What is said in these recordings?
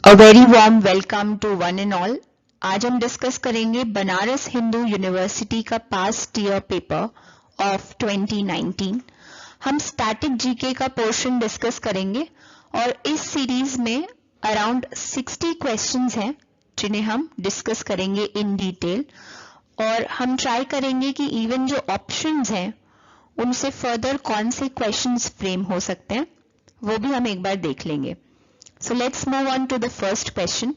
A very warm welcome to one and all. आज हम discuss करेंगे बनारस हिंदू यूनिवर्सिटी का पास्ट ईयर पेपर ऑफ 2019। हम स्टैटिक जीके का पोर्शन डिस्कस करेंगे और इस सीरीज में अराउंड 60 क्वेश्चंस हैं जिन्हें हम डिस्कस करेंगे इन डिटेल, और हम ट्राई करेंगे कि इवन जो ऑप्शंस हैं उनसे फर्दर कौन से क्वेश्चंस फ्रेम हो सकते हैं वो भी हम एक बार देख लेंगे। So let's move on to the first question.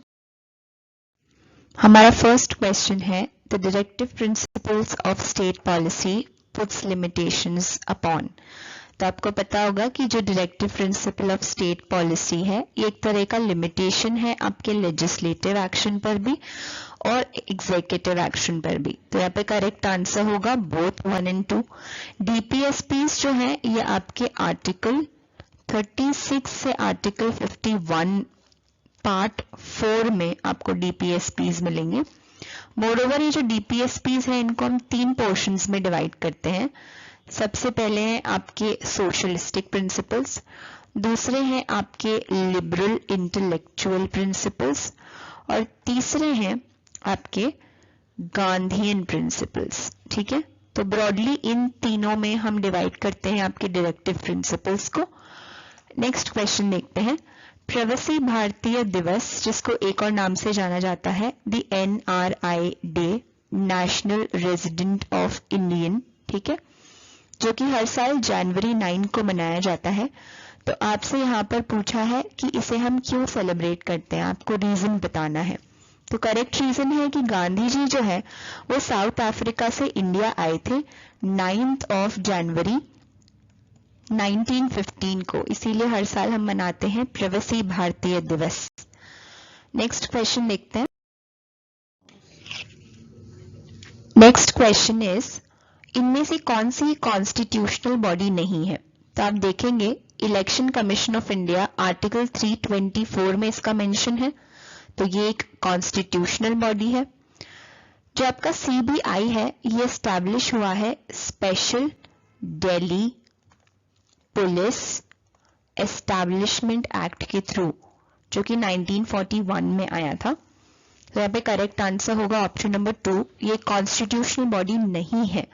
हमारा first question है the directive principles of state policy puts limitations upon। तो आपको पता होगा कि जो directive principle of state policy है ये एक तरह का लिमिटेशन है आपके लेजिस्लेटिव एक्शन पर भी और एग्जीक्यूटिव एक्शन पर भी। तो यहाँ पे करेक्ट आंसर होगा बोथ 1 and 2। डीपीएसपीज जो है ये आपके आर्टिकल 36 से आर्टिकल 51 पार्ट 4 में आपको डीपीएसपीज मिलेंगे। मोरओवर ये जो डीपीएसपीज हैं इनको हम 3 पोर्शंस में डिवाइड करते हैं। सबसे पहले हैं आपके सोशलिस्टिक प्रिंसिपल्स, दूसरे हैं आपके लिबरल इंटेलेक्चुअल प्रिंसिपल्स और तीसरे हैं आपके गांधीयन प्रिंसिपल्स। ठीक है, तो ब्रॉडली इन तीनों में हम डिवाइड करते हैं आपके डायरेक्टिव प्रिंसिपल्स को। नेक्स्ट क्वेश्चन देखते हैं। प्रवासी भारतीय दिवस, जिसको एक और नाम से जाना जाता है the NRI day, national resident of Indian, ठीक है, जो कि हर साल जनवरी 9 को मनाया जाता है। तो आपसे यहाँ पर पूछा है कि इसे हम क्यों सेलिब्रेट करते हैं, आपको रीजन बताना है। तो करेक्ट रीजन है कि गांधी जी जो है वो साउथ अफ्रीका से इंडिया आए थे 9 जनवरी 1915 को, इसीलिए हर साल हम मनाते हैं प्रवासी भारतीय दिवस। नेक्स्ट क्वेश्चन देखते हैं। नेक्स्ट क्वेश्चन इज इनमें से कौन सी कॉन्स्टिट्यूशनल बॉडी नहीं है। तो आप देखेंगे election commission of India article 324 में इसका मेंशन है, तो ये एक कॉन्स्टिट्यूशनल बॉडी है। जो आपका CBI है ये एस्टैब्लिश हुआ है special Delhi police establishment act के थ्रू, जो कि 1941 में आया था। तो यहाँ पे करेक्ट आंसर होगा ऑप्शन नंबर 2, ये कॉन्स्टिट्यूशनल बॉडी नहीं है।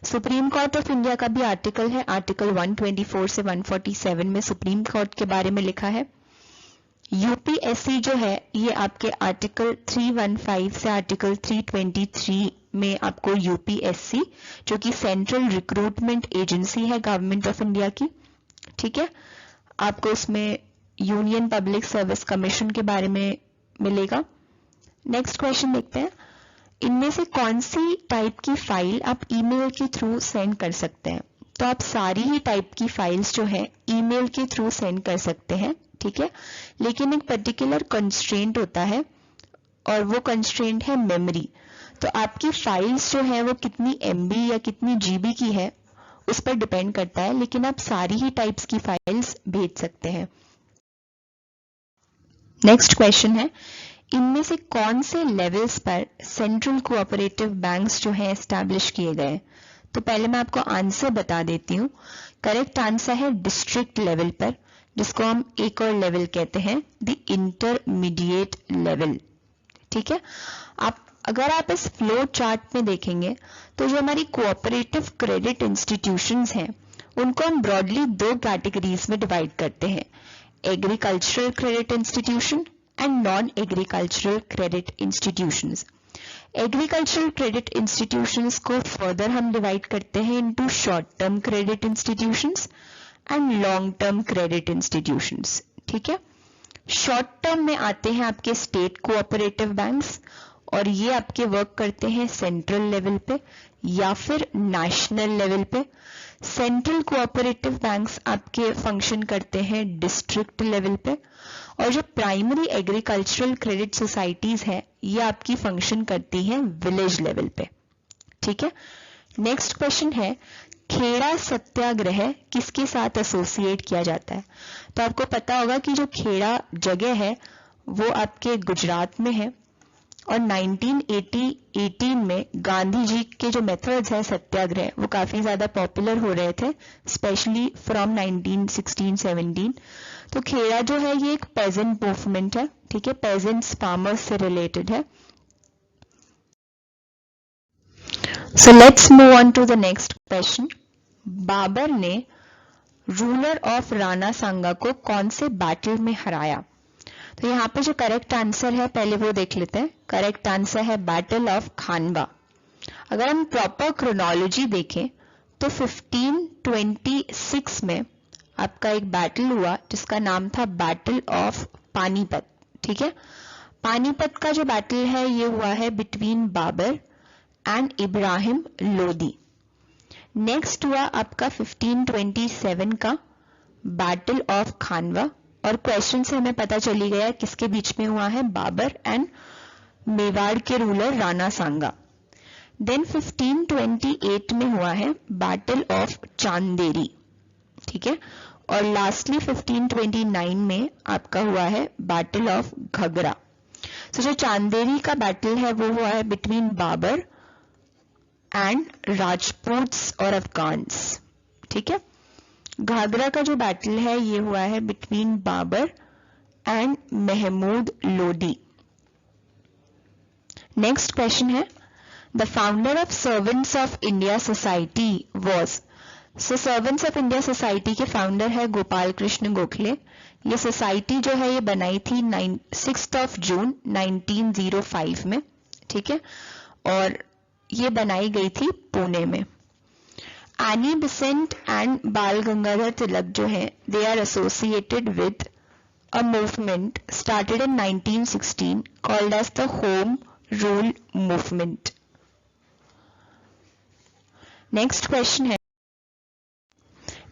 सुप्रीम कोर्ट ऑफ इंडिया का भी आर्टिकल है, आर्टिकल 124 से 147 में सुप्रीम कोर्ट के बारे में लिखा है। यूपीएससी जो है ये आपके आर्टिकल 315 से आर्टिकल 323 में आपको यूपीएससी, जो कि सेंट्रल रिक्रूटमेंट एजेंसी है गवर्नमेंट ऑफ इंडिया की, ठीक है, आपको उसमें यूनियन पब्लिक सर्विस कमीशन के बारे में मिलेगा। नेक्स्ट क्वेश्चन देखते हैं। इनमें से कौन सी टाइप की फाइल आप ईमेल के थ्रू सेंड कर सकते हैं। तो आप सारी ही टाइप की फाइल्स जो है ईमेल के थ्रू सेंड कर सकते हैं, ठीक है, लेकिन एक पर्टिकुलर कंस्ट्रेंट होता है और वो कंस्ट्रेंट है मेमोरी। तो आपकी फाइल्स जो है वो कितनी MB या कितनी GB की है उस पर डिपेंड करता है, लेकिन आप सारी ही टाइप्स की फाइल्स भेज सकते हैं। नेक्स्ट क्वेश्चन है इनमें से कौन से लेवल्स पर सेंट्रल कोऑपरेटिव बैंक्स जो है एस्टैब्लिश किए गए। तो पहले मैं आपको आंसर बता देती हूँ। करेक्ट आंसर है डिस्ट्रिक्ट लेवल पर, जिसको हम एक और लेवल कहते हैं द इंटरमीडिएट लेवल, ठीक है। अगर आप इस फ्लो चार्ट में देखेंगे तो जो हमारी कोऑपरेटिव क्रेडिट इंस्टीट्यूशंस हैं उनको हम ब्रॉडली 2 कैटेगरीज में डिवाइड करते हैं, agricultural credit institution and non agricultural credit institutions. Agricultural credit institutions को फर्दर हम डिवाइड करते हैं into short term credit institutions and long term credit institutions, ठीक है। शॉर्ट टर्म में आते हैं आपके स्टेट कोऑपरेटिव बैंक्स, और ये आपके वर्क करते हैं सेंट्रल लेवल पे या फिर नेशनल लेवल पे। सेंट्रल कोऑपरेटिव बैंक्स आपके फंक्शन करते हैं डिस्ट्रिक्ट लेवल पे, और जो प्राइमरी एग्रीकल्चरल क्रेडिट सोसाइटीज है ये आपकी फंक्शन करती हैं विलेज लेवल पे, ठीक है। नेक्स्ट क्वेश्चन है खेड़ा सत्याग्रह किसके साथ एसोसिएट किया जाता है। तो आपको पता होगा कि जो खेड़ा जगह है वो आपके गुजरात में है, और 1918 में गांधी जी के जो मेथड्स हैं सत्याग्रह वो काफ़ी ज़्यादा पॉपुलर हो रहे थे, स्पेशली फ्रॉम 1916-17। तो खेड़ा जो है ये एक पेजेंट मूवमेंट है, ठीक है, पेजेंट्स फार्मर्स से रिलेटेड है। So let's move on to the next question. Babar ने रूलर ऑफ राणा सांगा को कौन से बैटल में हराया? तो यहाँ पे जो करेक्ट आंसर है पहले वो देख लेते हैं। करेक्ट आंसर है बैटल ऑफ खानवा। अगर हम प्रॉपर क्रोनोलॉजी देखें तो 1526 में आपका एक बैटल हुआ जिसका नाम था बैटल ऑफ पानीपत, ठीक है। पानीपत का जो बैटल है ये हुआ है between Babar and Ibrahim Lodi. Next हुआ आपका 1527 का बैटल ऑफ खानवा, और क्वेश्चन से हमें पता चली गया किसके बीच में हुआ है, बाबर एंड मेवाड़ के रूलर राणा सांगा। देन 1528 में हुआ है बैटल ऑफ चांदेरी, ठीक है। और लास्टली 1529 में आपका हुआ है बैटल ऑफ घगरा। तो जो चांदेरी का बैटल है वो हुआ है बिटवीन बाबर एंड राजपूत्स और अफगान्स, ठीक है। घाघरा का जो बैटल है ये हुआ है between Babar and Mahmud Lodi. Next question है the founder of Servants of India Society was. So Servants of India Society के फाउंडर है गोपाल कृष्ण गोखले। ये सोसाइटी जो है ये बनाई थी 6 जून 1905 में, ठीक है, और ये बनाई गई थी पुणे में। एनी बेसेंट एंड बाल गंगाधर तिलक जो है they are associated with a movement started in 1916 called as the home rule movement. Next question है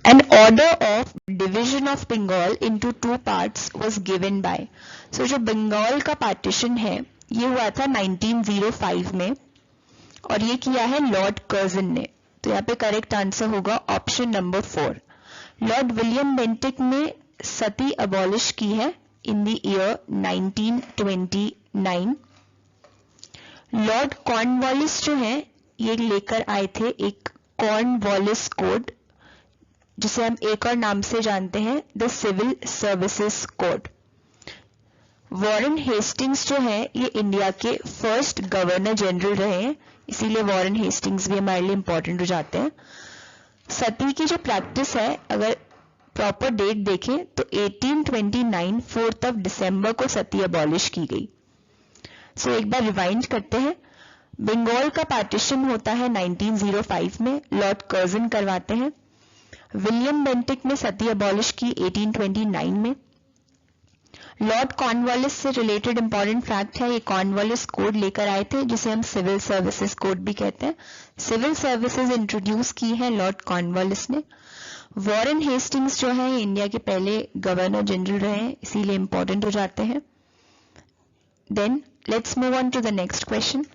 An order of division of Bengal into two parts was given by। So जो बंगाल का partition है ये हुआ था 1905 में, और ये किया है लॉर्ड कर्जन ने। तो यहाँ पे करेक्ट आंसर होगा option number 4। Lord William Bentinck ने सती अबॉलिश की है in the year 1929। Lord Cornwallis जो है ये लेकर आए थे एक कॉर्नवालिस कोड, जिसे हम एक और नाम से जानते हैं the civil services code. Warren Hastings जो है ये इंडिया के फर्स्ट गवर्नर जनरल रहे हैं, इसीलिए वॉरेन हेस्टिंग्स भी हमारे लिए इंपॉर्टेंट हो जाते हैं। सती की जो प्रैक्टिस है अगर प्रॉपर डेट देखें तो 1829 4 दिसंबर को सती अबॉलिश की गई। सो एक बार रिवाइंड करते हैं। बंगाल का पार्टीशन होता है 1905 में, लॉर्ड कर्जन करवाते हैं। विलियम बेंटिक ने सती अबॉलिश की 1829 में। लॉर्ड कॉर्नवालिस से रिलेटेड इंपॉर्टेंट फैक्ट है, ये कॉर्नवालिस कोड लेकर आए थे जिसे हम सिविल सर्विसेज कोड भी कहते हैं। सिविल सर्विसेज इंट्रोड्यूस की है लॉर्ड कॉर्नवालिस ने। वॉरेन हेस्टिंग्स जो है इंडिया के पहले गवर्नर जनरल रहे हैं, इसीलिए इंपॉर्टेंट हो जाते हैं। Then let's move on to the next question.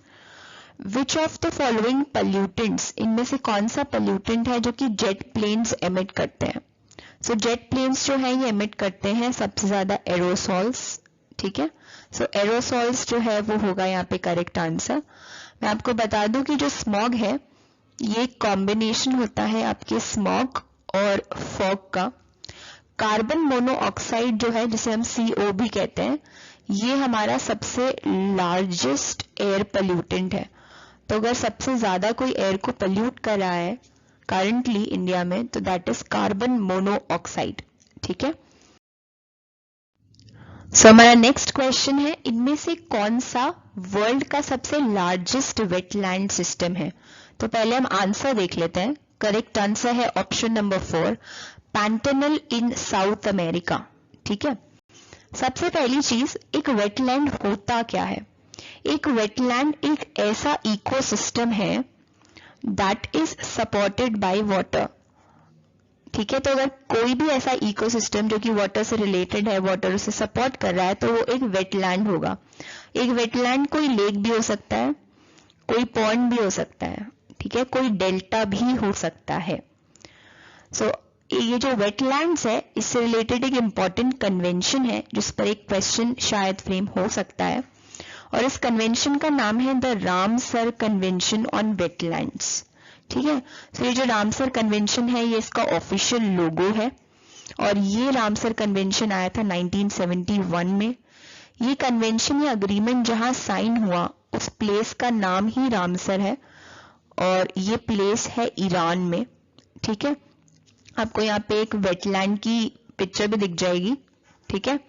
Which of the following pollutants, इनमें से कौन सा पॉल्यूटेंट है जो कि जेट प्लेन्स एमिट करते हैं? सो जेट प्लेन्स जो है ये एमिट करते हैं सबसे ज्यादा एरोसॉल्स, ठीक है। सो एरोसॉल्स जो है वो होगा यहाँ पे करेक्ट आंसर। मैं आपको बता दूं कि जो स्मॉग है ये कॉम्बिनेशन होता है आपके स्मॉग और फॉग का। कार्बन मोनोऑक्साइड जो है जिसे हम CO भी कहते हैं, ये हमारा सबसे लार्जेस्ट एयर पोल्यूटेंट है। तो अगर सबसे ज्यादा कोई एयर को पोल्यूट कर रहा है करंटली इंडिया में तो दैट इज कार्बन मोनोऑक्साइड, ठीक है। सो हमारा नेक्स्ट क्वेश्चन है इनमें से कौन सा वर्ल्ड का सबसे लार्जेस्ट वेटलैंड सिस्टम है? तो पहले हम आंसर देख लेते हैं। करेक्ट आंसर है ऑप्शन नंबर 4, पैंटेनल इन साउथ अमेरिका, ठीक है। सबसे पहली चीज, एक वेटलैंड होता क्या है? एक वेटलैंड एक ऐसा इकोसिस्टम है that is supported by water, ठीक है। तो अगर कोई भी ऐसा इकोसिस्टम जो कि वाटर से रिलेटेड है, वाटर उसे सपोर्ट कर रहा है, तो वो एक वेटलैंड होगा। एक वेटलैंड कोई लेक भी हो सकता है, कोई पॉन्ड भी हो सकता है, ठीक है, कोई डेल्टा भी हो सकता है। सो ये जो वेटलैंड्स है इससे रिलेटेड एक इंपॉर्टेंट कन्वेंशन है जिस पर एक क्वेश्चन शायद फ्रेम हो सकता है, और इस कन्वेंशन का नाम है the Ramsar convention on wetlands. ठीक है, तो ये जो रामसर कन्वेंशन है ये इसका ऑफिशियल लोगो है और ये रामसर कन्वेंशन आया था 1971 में। ये कन्वेंशन या अग्रीमेंट जहां साइन हुआ उस प्लेस का नाम ही रामसर है और ये प्लेस है ईरान में। ठीक है, आपको यहाँ पे एक वेटलैंड की पिक्चर भी दिख जाएगी। ठीक है,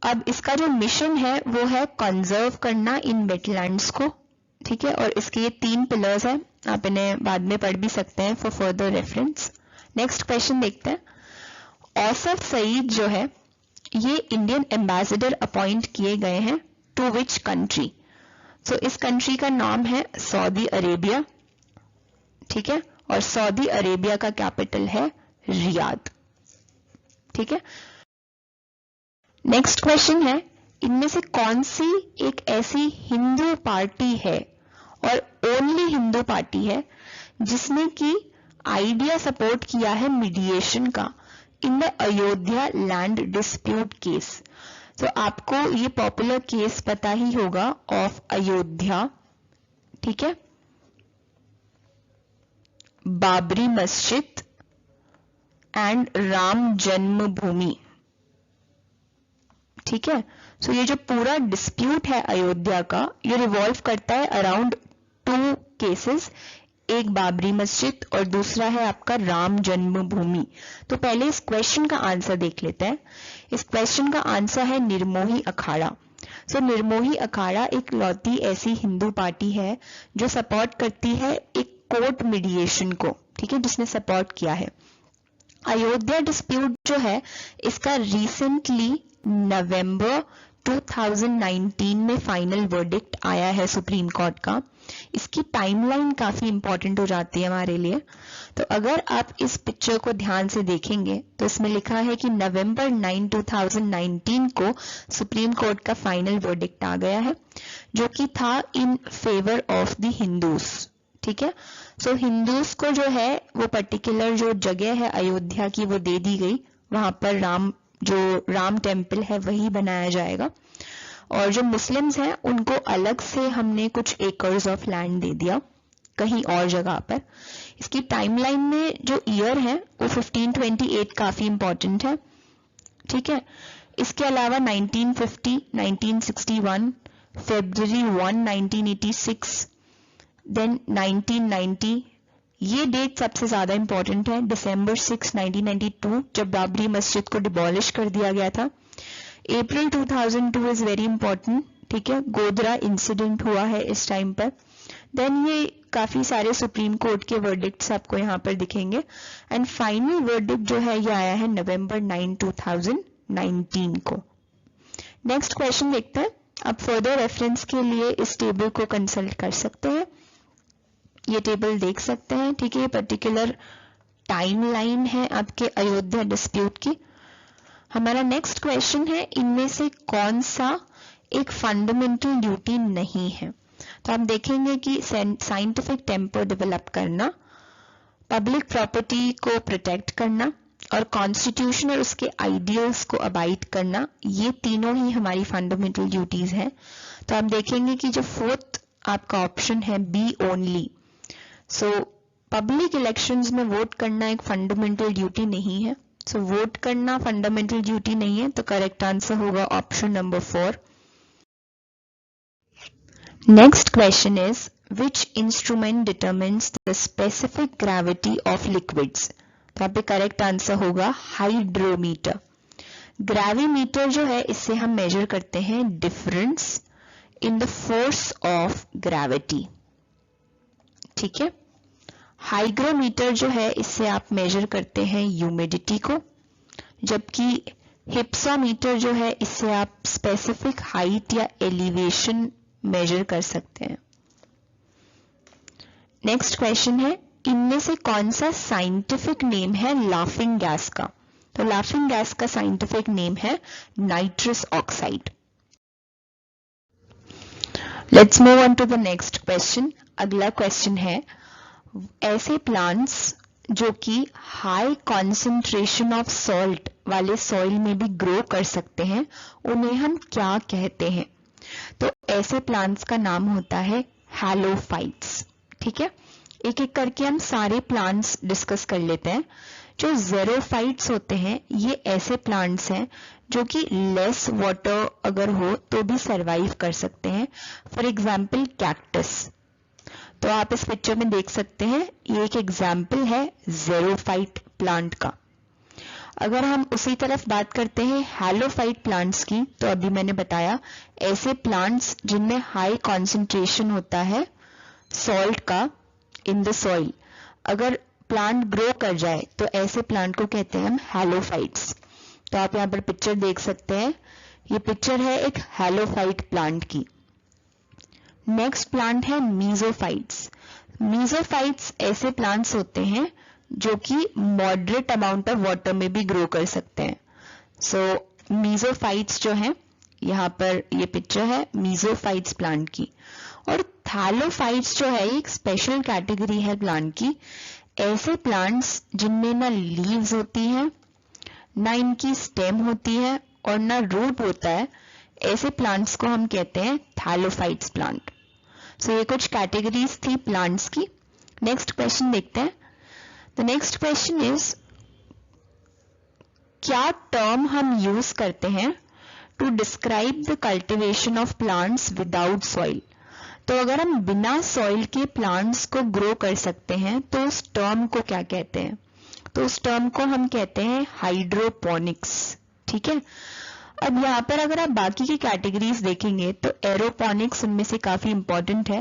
अब इसका जो मिशन है वो है कंजर्व करना इन वेटलैंड्स को। ठीक है, और इसके ये 3 पिलर्स हैं, आप इन्हें बाद में पढ़ भी सकते हैं for further reference. Next question देखते हैं। औसफ सईद जो है ये इंडियन एम्बेसडर अपॉइंट किए गए हैं टू विच कंट्री? सो इस कंट्री का नाम है सऊदी अरेबिया। ठीक है, और सऊदी अरेबिया का कैपिटल है रियाद। ठीक है, नेक्स्ट क्वेश्चन है, इनमें से कौन सी एक ऐसी हिंदू पार्टी है और ओनली हिंदू पार्टी है जिसने की आइडिया सपोर्ट किया है मीडिएशन का in the Ayodhya land dispute case? तो आपको ये पॉपुलर केस पता ही होगा ऑफ अयोध्या। ठीक है, बाबरी मस्जिद एंड राम जन्मभूमि। ठीक है, सो ये जो पूरा डिस्प्यूट है अयोध्या का ये रिवॉल्व करता है अराउंड 2 केसेस, एक बाबरी मस्जिद और दूसरा है आपका राम जन्मभूमि। तो पहले इस क्वेश्चन का आंसर देख लेते हैं। इस क्वेश्चन का आंसर है निर्मोही अखाड़ा। सो निर्मोही अखाड़ा एक लौती ऐसी हिंदू पार्टी है जो सपोर्ट करती है एक कोर्ट मीडिएशन को। ठीक है, जिसने सपोर्ट किया है। अयोध्या डिस्प्यूट जो है इसका रिसेंटली नवंबर 2019 में फाइनल वर्डिक्ट आया है सुप्रीम कोर्ट का। इसकी टाइमलाइन काफी इंपॉर्टेंट हो जाती है हमारे लिए। तो अगर आप इस पिक्चर को ध्यान से देखेंगे तो इसमें लिखा है कि नवंबर 9, 2019 को सुप्रीम कोर्ट का फाइनल वर्डिक्ट आ गया है जो कि था in favour of the Hindus. ठीक है, सो हिंदूज को जो है वो पर्टिकुलर जो जगह है अयोध्या की वो दे दी गई, वहां पर राम टेम्पल है वही बनाया जाएगा, और जो मुस्लिम्स हैं उनको अलग से हमने कुछ एकर्स ऑफ लैंड दे दिया कहीं और जगह पर। इसकी टाइमलाइन में जो ईयर है वो 1528 काफी इंपॉर्टेंट है। ठीक है, इसके अलावा 1950, 1961, February 1, 1986, देन 1990, ये डेट सबसे ज्यादा इंपॉर्टेंट है। December 6, 1992 जब बाबरी मस्जिद को डिबॉलिश कर दिया गया था। April 2002 is very important. ठीक है, गोधरा इंसिडेंट हुआ है इस टाइम पर। देन ये काफी सारे सुप्रीम कोर्ट के वर्डिक्ट्स आपको यहाँ पर दिखेंगे एंड फाइनल वर्डिक्ट जो है ये आया है November 9, 2019 को। नेक्स्ट क्वेश्चन देखते हैं। आप फर्दर रेफरेंस के लिए इस टेबल को कंसल्ट कर सकते हैं, ये टेबल देख सकते हैं। ठीक है, ये पर्टिकुलर टाइमलाइन है आपके अयोध्या डिस्प्यूट की। हमारा नेक्स्ट क्वेश्चन है, इनमें से कौन सा एक फंडामेंटल ड्यूटी नहीं है? तो हम देखेंगे कि साइंटिफिक टेम्पर डेवलप करना, पब्लिक प्रॉपर्टी को प्रोटेक्ट करना और कॉन्स्टिट्यूशन और उसके आइडियल्स को अबाइड करना, ये तीनों ही हमारी फंडामेंटल ड्यूटीज हैं। तो हम देखेंगे कि जो 4th आपका ऑप्शन है B only. So public elections में वोट करना एक फंडामेंटल ड्यूटी नहीं है। सो वोट करना फंडामेंटल ड्यूटी नहीं है, तो करेक्ट आंसर होगा option number 4। Next question is which instrument determines the specific gravity of liquids? तो यहाँ पे करेक्ट आंसर होगा हाइड्रोमीटर। ग्रेविमीटर जो है इससे हम मेजर करते हैं difference in the force of gravity. ठीक है, हाइग्रोमीटर जो है इससे आप मेजर करते हैं ह्यूमिडिटी को, जबकि हिप्सोमीटर जो है इससे आप स्पेसिफिक हाइट या एलिवेशन मेजर कर सकते हैं। नेक्स्ट क्वेश्चन है, इनमें से कौन सा साइंटिफिक नेम है लाफिंग गैस का? तो लाफिंग गैस का साइंटिफिक नेम है nitrous oxide. Let's move on to the next question. अगला क्वेश्चन है, ऐसे प्लांट्स जो कि हाई कॉन्सेंट्रेशन ऑफ सॉल्ट वाले सॉइल में भी ग्रो कर सकते हैं उन्हें हम क्या कहते हैं? तो ऐसे प्लांट्स का नाम होता है हैलोफाइट्स। ठीक है, एक एक करके हम सारे प्लांट्स डिस्कस कर लेते हैं। जो ज़ेरोफाइट्स होते हैं ये ऐसे प्लांट्स हैं जो कि लेस वाटर अगर हो तो भी सरवाइव कर सकते हैं। For example cactus. तो आप इस पिक्चर में देख सकते हैं, ये एक एग्जाम्पल है ज़ेरोफाइट प्लांट का। अगर हम उसी तरफ बात करते हैं हैलोफाइट प्लांट्स की, तो अभी मैंने बताया ऐसे प्लांट्स जिनमें हाई कॉन्सेंट्रेशन होता है सॉल्ट का इन द सॉइल, अगर प्लांट ग्रो कर जाए तो ऐसे प्लांट को कहते हैं हम हैलोफाइट्स। तो आप यहाँ पर पिक्चर देख सकते हैं, ये पिक्चर है एक हैलोफाइट प्लांट की। नेक्स्ट प्लांट है मीजोफाइट्स। मीजोफाइट्स ऐसे प्लांट्स होते हैं जो कि मॉडरेट अमाउंट ऑफ वाटर में भी ग्रो कर सकते हैं। सो मीजोफाइट्स जो हैं, यहाँ पर ये पिक्चर है मीजोफाइट्स प्लांट की। और थैलोफाइट्स जो है एक स्पेशल कैटेगरी है प्लांट की। ऐसे प्लांट्स जिनमें ना लीव्स होती हैं, ना इनकी स्टेम होती है और ना रूट होता है, ऐसे प्लांट्स को हम कहते हैं थैलोफाइट्स प्लांट। सो ये कुछ कैटेगरीज थी प्लांट्स की। नेक्स्ट क्वेश्चन देखते हैं। द नेक्स्ट क्वेश्चन इज, क्या टर्म हम यूज करते हैं to describe the cultivation of plants without soil. तो अगर हम बिना सॉइल के प्लांट्स को ग्रो कर सकते हैं तो उस टर्म को क्या कहते हैं? तो उस टर्म को हम कहते हैं हाइड्रोपोनिक्स। ठीक है, अब यहाँ पर अगर आप बाकी की कैटेगरीज देखेंगे तो एरोपोनिक्स उनमें से काफी इंपॉर्टेंट है,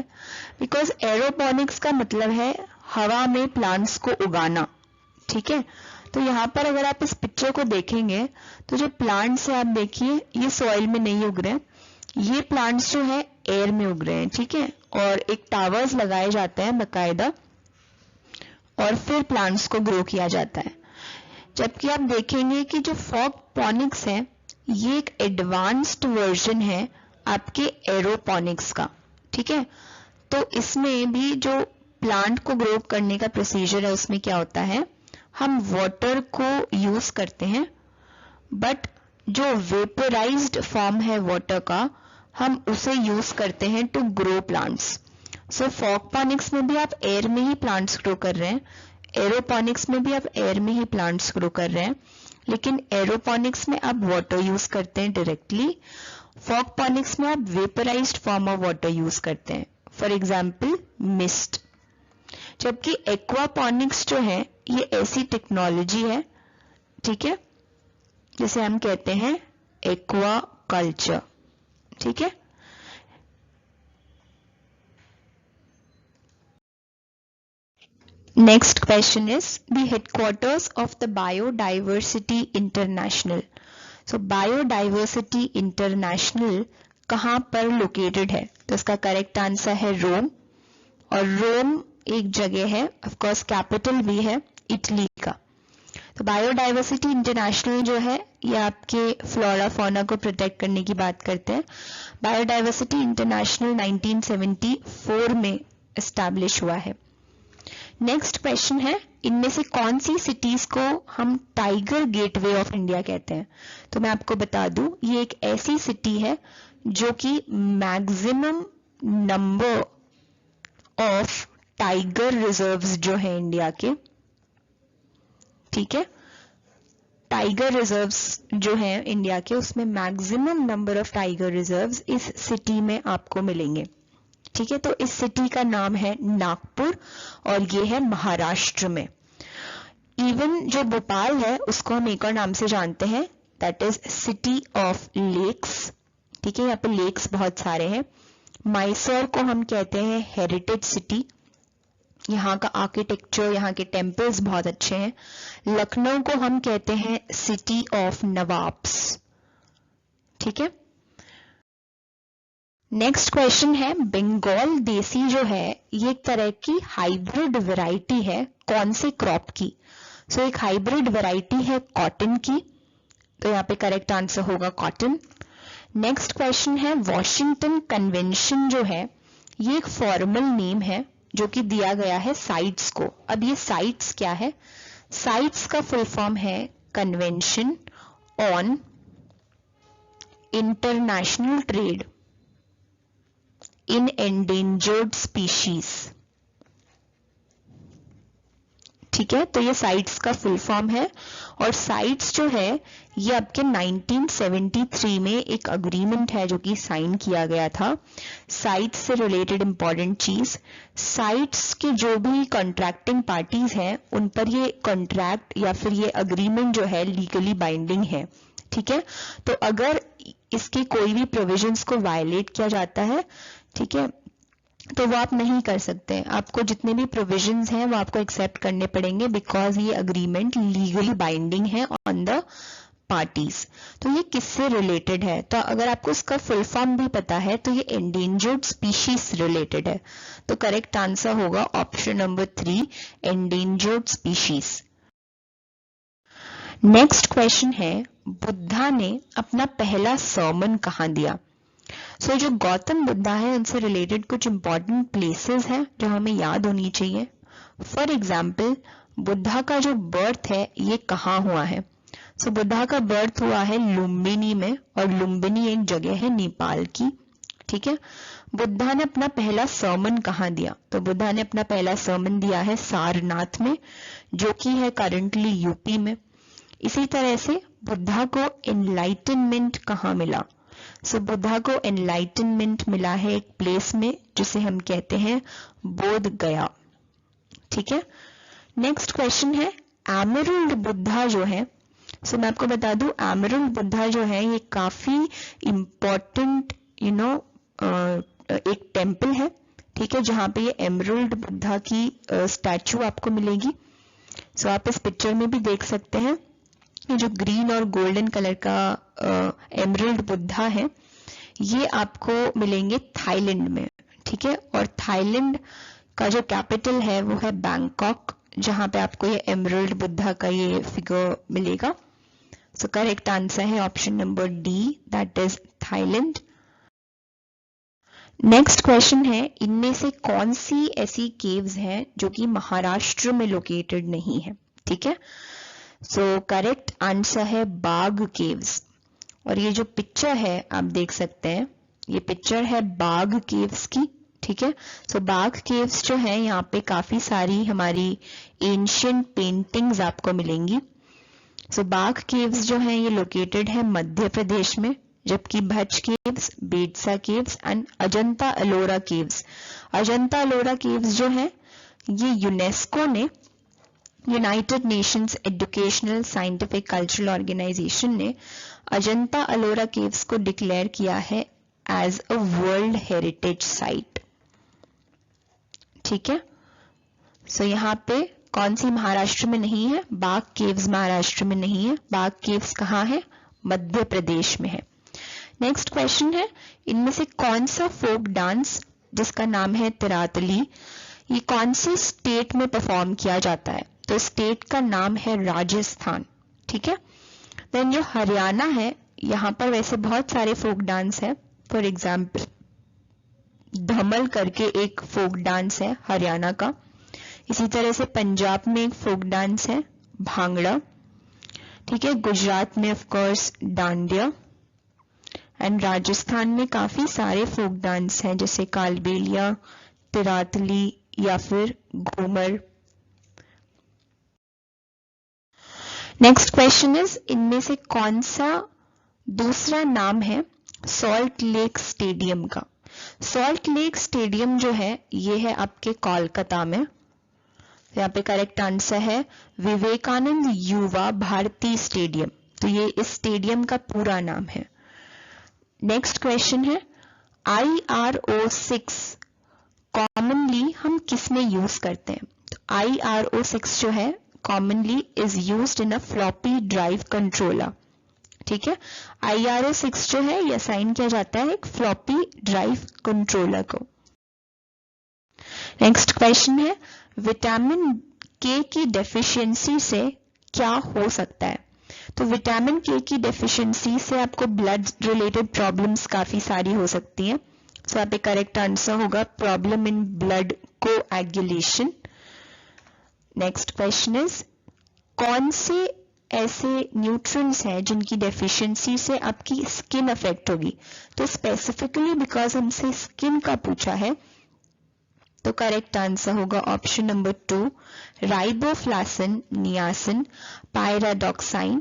बिकॉज एरोपोनिक्स का मतलब है हवा में प्लांट्स को उगाना। ठीक है, तो यहाँ पर अगर आप इस पिक्चर को देखेंगे तो जो प्लांट्स है आप देखिए ये सॉइल में नहीं उग रहे हैं, ये प्लांट्स जो है एयर में उग रहे हैं। ठीक है, और एक टावर्स लगाए जाते हैं बाकायदा और फिर प्लांट्स को ग्रो किया जाता है। जबकि आप देखेंगे कि जो फॉगपोनिक्स है ये एक एडवांस्ड वर्जन है आपके एरोपोनिक्स का। ठीक है, तो इसमें भी जो प्लांट को ग्रो करने का प्रोसीजर है उसमें क्या होता है, हम वाटर को यूज करते हैं, बट जो वेपराइज्ड फॉर्म है वाटर का हम उसे यूज करते हैं टू ग्रो प्लांट्स। सो फॉगपोनिक्स में भी आप एयर में ही प्लांट्स ग्रो कर रहे हैं, एरोपोनिक्स में भी आप एयर में ही प्लांट्स ग्रो कर रहे हैं, लेकिन एरोपोनिक्स में आप वाटर यूज करते हैं डायरेक्टली, फॉगपोनिक्स में आप वेपराइज्ड फॉर्म ऑफ वाटर यूज करते हैं, फॉर एग्जाम्पल मिस्ट। जबकि एक्वापोनिक्स जो है ये ऐसी टेक्नोलॉजी है, ठीक है, जिसे हम कहते हैं एक्वा कल्चर। ठीक है, next question is the headquarters of the biodiversity international. So biodiversity international कहाँ पर लोकेटेड है? तो इसका करेक्ट आंसर है रोम, और रोम एक जगह है, ऑफ कोर्स कैपिटल भी है इटली का। तो बायोडाइवर्सिटी इंटरनेशनल जो है ये आपके फ्लोरा फौना को प्रोटेक्ट करने की बात करते हैं। बायोडाइवर्सिटी इंटरनेशनल 1974 में एस्टैब्लिश हुआ है। नेक्स्ट क्वेश्चन है, इनमें से कौन सी सिटीज को हम टाइगर गेटवे ऑफ इंडिया कहते हैं? तो मैं आपको बता दूं ये एक ऐसी सिटी है जो कि maximum number of tiger reserves जो है इंडिया के, ठीक है, टाइगर रिजर्व्स जो है इंडिया के उसमें maximum number of tiger reserves इस सिटी में आपको मिलेंगे। ठीक है, तो इस सिटी का नाम है नागपुर और ये है महाराष्ट्र में। इवन जो भोपाल है उसको हम एक और नाम से जानते हैं, that is city of lakes. ठीक है, यहाँ पे लेक्स बहुत सारे हैं। मैसूर को हम कहते हैं हेरिटेज सिटी, यहाँ का आर्किटेक्चर, यहाँ के टेम्पल्स बहुत अच्छे हैं। लखनऊ को हम कहते हैं सिटी ऑफ नवाब्स। ठीक है, नेक्स्ट क्वेश्चन है, बंगाल देसी जो है ये एक तरह की हाइब्रिड वैरायटी है कौन से क्रॉप की? सो एक हाइब्रिड वैरायटी है कॉटन की, तो यहाँ पे करेक्ट आंसर होगा कॉटन। नेक्स्ट क्वेश्चन है, वॉशिंगटन कन्वेंशन जो है ये एक फॉर्मल नेम है जो कि दिया गया है साइट्स को। अब ये साइट्स क्या है? साइट्स का फुल फॉर्म है convention on international trade. In endangered species. ठीक है, तो ये साइट्स का फुल फॉर्म है। और साइट्स जो है ये आपके 1973 में एक अग्रीमेंट है जो कि साइन किया गया था। साइट्स से रिलेटेड इंपॉर्टेंट चीज, साइट्स के जो भी कॉन्ट्रैक्टिंग पार्टीज हैं उन पर ये कॉन्ट्रैक्ट या फिर ये अग्रीमेंट जो है लीगली बाइंडिंग है। ठीक है, तो अगर इसके कोई भी प्रोविजंस को वायलेट किया जाता है, ठीक है, तो वो आप नहीं कर सकते। आपको जितने भी प्रोविजंस हैं वो आपको एक्सेप्ट करने पड़ेंगे, बिकॉज ये अग्रीमेंट लीगली बाइंडिंग है ऑन द पार्टीज। तो ये किससे रिलेटेड है, तो अगर आपको इसका फुल फॉर्म भी पता है तो ये एंडेंजर्ड स्पीशीज से रिलेटेड है। तो करेक्ट आंसर होगा option number 3, endangered species. Next question है, बुद्धा ने अपना पहला सर्मन कहाँ दिया। सो जो गौतम बुद्धा है उनसे रिलेटेड कुछ इंपॉर्टेंट प्लेसेस हैं जो हमें याद होनी चाहिए। फॉर एग्जाम्पल, बुद्धा का जो बर्थ है ये कहाँ हुआ है। सो बुद्धा का बर्थ हुआ है लुम्बिनी में, और लुम्बिनी एक जगह है नेपाल की। ठीक है, बुद्धा ने अपना पहला सर्मन कहाँ दिया, तो बुद्धा ने अपना पहला सर्मन दिया है सारनाथ में, जो कि है करंटली यूपी में। इसी तरह से बुद्धा को एनलाइटनमेंट कहाँ मिला। सो बुद्धा को एनलाइटनमेंट मिला है एक प्लेस में जिसे हम कहते हैं बोध गया। ठीक है, नेक्स्ट क्वेश्चन है, एमरल्ड बुद्धा जो है, सो मैं आपको बता दूं एमरल्ड बुद्धा जो है ये काफी इंपॉर्टेंट एक टेम्पल है। ठीक है, जहां पे ये एमरल्ड बुद्धा की स्टैचू आपको मिलेगी। सो आप इस पिक्चर में भी देख सकते हैं, ये जो ग्रीन और गोल्डन कलर का एमरल्ड बुद्धा है ये आपको मिलेंगे थाईलैंड में। ठीक है, और थाईलैंड का जो कैपिटल है वो है बैंकॉक, जहां पे आपको ये एमरल्ड बुद्धा का ये फिगर मिलेगा। सो करेक्ट आंसर है option number D, that is Thailand. Next question है, इनमें से कौन सी ऐसी केव्स हैं जो कि महाराष्ट्र में लोकेटेड नहीं है। ठीक है, सो करेक्ट आंसर है बाघ केव्स। और ये जो पिक्चर है आप देख सकते हैं, ये पिक्चर है बाघ केव्स की। ठीक है, सो बाघ केव्स जो है यहाँ पे काफी सारी हमारी एंशियंट पेंटिंग्स आपको मिलेंगी। सो बाघ केव्स जो है ये लोकेटेड है मध्य प्रदेश में, जबकि Bhaja caves, Bedsa caves and Ajanta Ellora caves, Ajanta Ellora caves जो है ये यूनेस्को ने, United Nations Educational Scientific Cultural Organization ने अजंता अलोरा केव्स को डिक्लेयर किया है as a world heritage site. ठीक है, सो यहाँ पे कौन सी महाराष्ट्र में नहीं है, बाघ केव्स महाराष्ट्र में नहीं है, बाघ केव्स कहाँ है, मध्य प्रदेश में है। नेक्स्ट क्वेश्चन है, इनमें से कौन सा फोक डांस जिसका नाम है तिरातली, ये कौन से स्टेट में परफॉर्म किया जाता है, तो स्टेट का नाम है राजस्थान। ठीक है, देन जो हरियाणा है यहाँ पर वैसे बहुत सारे फोक डांस है। फॉर एग्जाम्पल धमल करके एक फोक डांस है हरियाणा का। इसी तरह से पंजाब में एक फोक डांस है भांगड़ा। ठीक है, गुजरात में of course dandiya, and Rajasthan में काफी सारे फोक डांस हैं जैसे कालबेलिया, तिरातली या फिर घूमर। नेक्स्ट क्वेश्चन इज, इनमें से कौन सा दूसरा नाम है सॉल्ट लेक स्टेडियम का। सॉल्ट लेक स्टेडियम जो है ये है आपके कोलकाता में। यहाँ पे करेक्ट आंसर है विवेकानंद युवा भारती स्टेडियम, तो ये इस स्टेडियम का पूरा नाम है। नेक्स्ट क्वेश्चन है, IRO6 कॉमनली हम किस में यूज करते हैं, तो IRO6 जो है commonly is used in a floppy drive controller। ठीक है, IRO6 जो है ये असाइन किया जाता है एक फ्लॉपी ड्राइव कंट्रोलर को। नेक्स्ट क्वेश्चन है, विटामिन के की डेफिशिएंसी से क्या हो सकता है, तो विटामिन के की डेफिशिएंसी से आपको ब्लड रिलेटेड प्रॉब्लम्स काफी सारी हो सकती हैं। सो यहाँ पे करेक्ट आंसर होगा problem in blood coagulation. Next question is, कौन से ऐसे न्यूट्रिएंट्स हैं जिनकी डेफिशिएंसी से आपकी स्किन अफेक्ट होगी, तो स्पेसिफिकली बिकॉज हमसे स्किन का पूछा है तो करेक्ट आंसर होगा option number 2, riboflavin, niacin, pyridoxine,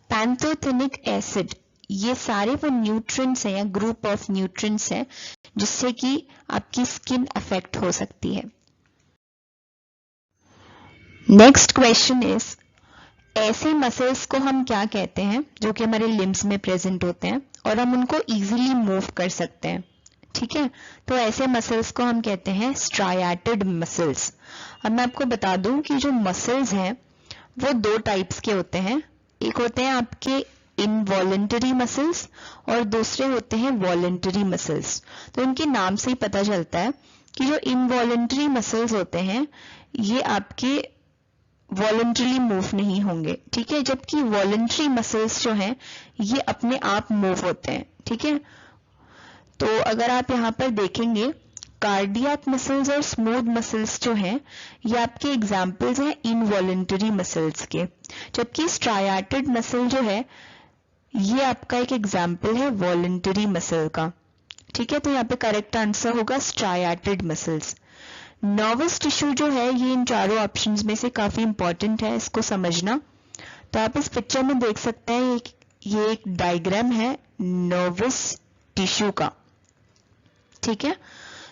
pantothenic acid. ये सारे वो न्यूट्रिएंट्स हैं या ग्रुप ऑफ न्यूट्रिएंट्स हैं जिससे कि आपकी स्किन अफेक्ट हो सकती है। नेक्स्ट क्वेश्चन इज, ऐसे मसल्स को हम क्या कहते हैं जो कि हमारे लिम्स में प्रेजेंट होते हैं और हम उनको इजीली मूव कर सकते हैं। ठीक है, तो ऐसे मसल्स को हम कहते हैं स्ट्राइएटेड मसल्स। अब मैं आपको बता दूं कि जो मसल्स हैं वो दो टाइप्स के होते हैं, एक होते हैं आपके इनवॉलेंटरी मसल्स और दूसरे होते हैं वॉलेंटरी मसल्स। तो इनके नाम से ही पता चलता है कि जो इनवॉलेंटरी मसल्स होते हैं ये आपके वॉलंटरीली मूव नहीं होंगे, ठीक है, जबकि वॉलंटरी मसल्स जो हैं ये अपने आप मूव होते हैं। ठीक है, तो अगर आप यहाँ पर देखेंगे कार्डियक मसल्स और स्मूथ मसल्स जो हैं ये आपके एग्जाम्पल्स हैं इनवॉलंटरी मसल्स के, जबकि स्ट्राइएटेड मसल जो है ये आपका एक एग्जाम्पल है वॉलंटरी मसल का। ठीक है, तो यहाँ पे करेक्ट आंसर होगा स्ट्राइएटेड मसल्स। नर्वस टिश्यू जो है ये इन चारों ऑप्शंस में से काफी इंपॉर्टेंट है, इसको समझना। तो आप इस पिक्चर में देख सकते हैं ये एक डायग्राम है नर्वस टिश्यू का। ठीक है,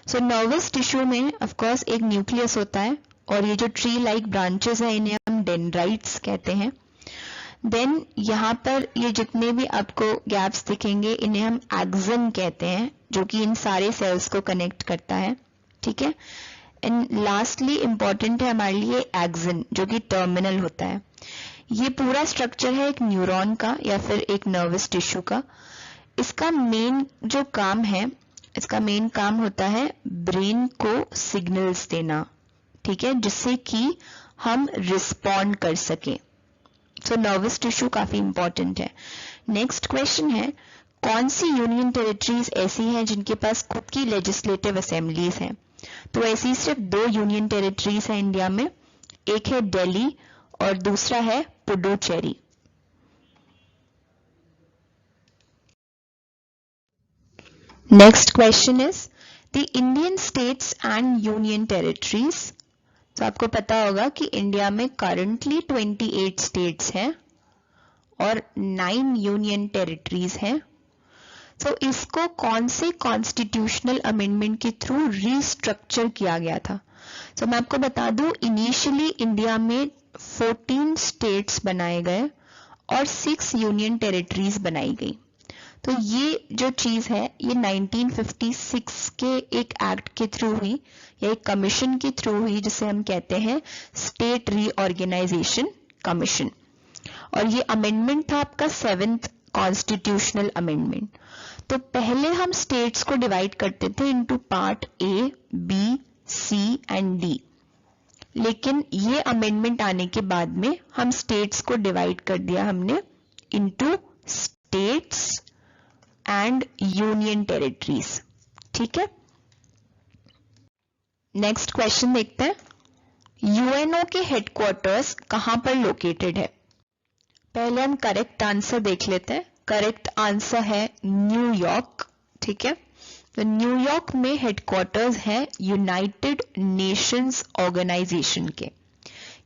सो नर्वस टिश्यू में ऑफ कोर्स एक न्यूक्लियस होता है और ये जो ट्री लाइक ब्रांचेस है इन्हें हम डेंड्राइट्स कहते हैं। देन यहाँ पर ये जितने भी आपको गैप्स दिखेंगे इन्हें हम एक्सन कहते हैं, जो कि इन सारे सेल्स को कनेक्ट करता है। ठीक है, एंड लास्टली इंपॉर्टेंट है हमारे लिए एक्सन, जो कि टर्मिनल होता है। ये पूरा स्ट्रक्चर है एक न्यूरॉन का या फिर एक नर्वस टिश्यू का। इसका मेन जो काम है, इसका मेन काम होता है ब्रेन को सिग्नल्स देना, ठीक है, जिससे कि हम रिस्पॉन्ड कर सकें। सो नर्वस टिश्यू काफी इंपॉर्टेंट है। नेक्स्ट क्वेश्चन है, कौन सी यूनियन टेरिटरीज ऐसी हैं जिनके पास खुद की लेजिस्लेटिव असेंबलीज हैं? तो ऐसी सिर्फ दो यूनियन टेरिटरीज हैं इंडिया में, एक है दिल्ली और दूसरा है Puducherry. Next question is the Indian states and union territories. तो आपको पता होगा कि इंडिया में करंटली 28 स्टेट्स हैं और 9 यूनियन टेरिटरीज हैं। तो इसको कौन से कॉन्स्टिट्यूशनल अमेंडमेंट के थ्रू रीस्ट्रक्चर किया गया था? तो मैं आपको बता दूं, इनिशियली इंडिया में 14 स्टेट्स बनाए गए और 6 यूनियन टेरिटरीज बनाई गई। तो ये जो चीज है ये 1956 के एक एक्ट के थ्रू हुई या एक कमीशन के थ्रू हुई, जिसे हम कहते हैं स्टेट रीऑर्गेनाइजेशन कमीशन। और ये अमेंडमेंट था आपका 7th कॉन्स्टिट्यूशनल अमेंडमेंट। तो पहले हम स्टेट्स को डिवाइड करते थे into part A, B, C and D, लेकिन ये अमेंडमेंट आने के बाद में हम स्टेट्स को डिवाइड कर दिया हमने into states and union territories. ठीक है, नेक्स्ट क्वेश्चन देखते हैं, यूएनओ के हेडक्वार्टर्स कहां पर लोकेटेड है? पहले हम करेक्ट आंसर देख लेते हैं। करेक्ट आंसर है न्यूयॉर्क। ठीक है, तो न्यूयॉर्क में हेडक्वार्टर्स है यूनाइटेड नेशंस ऑर्गेनाइजेशन के।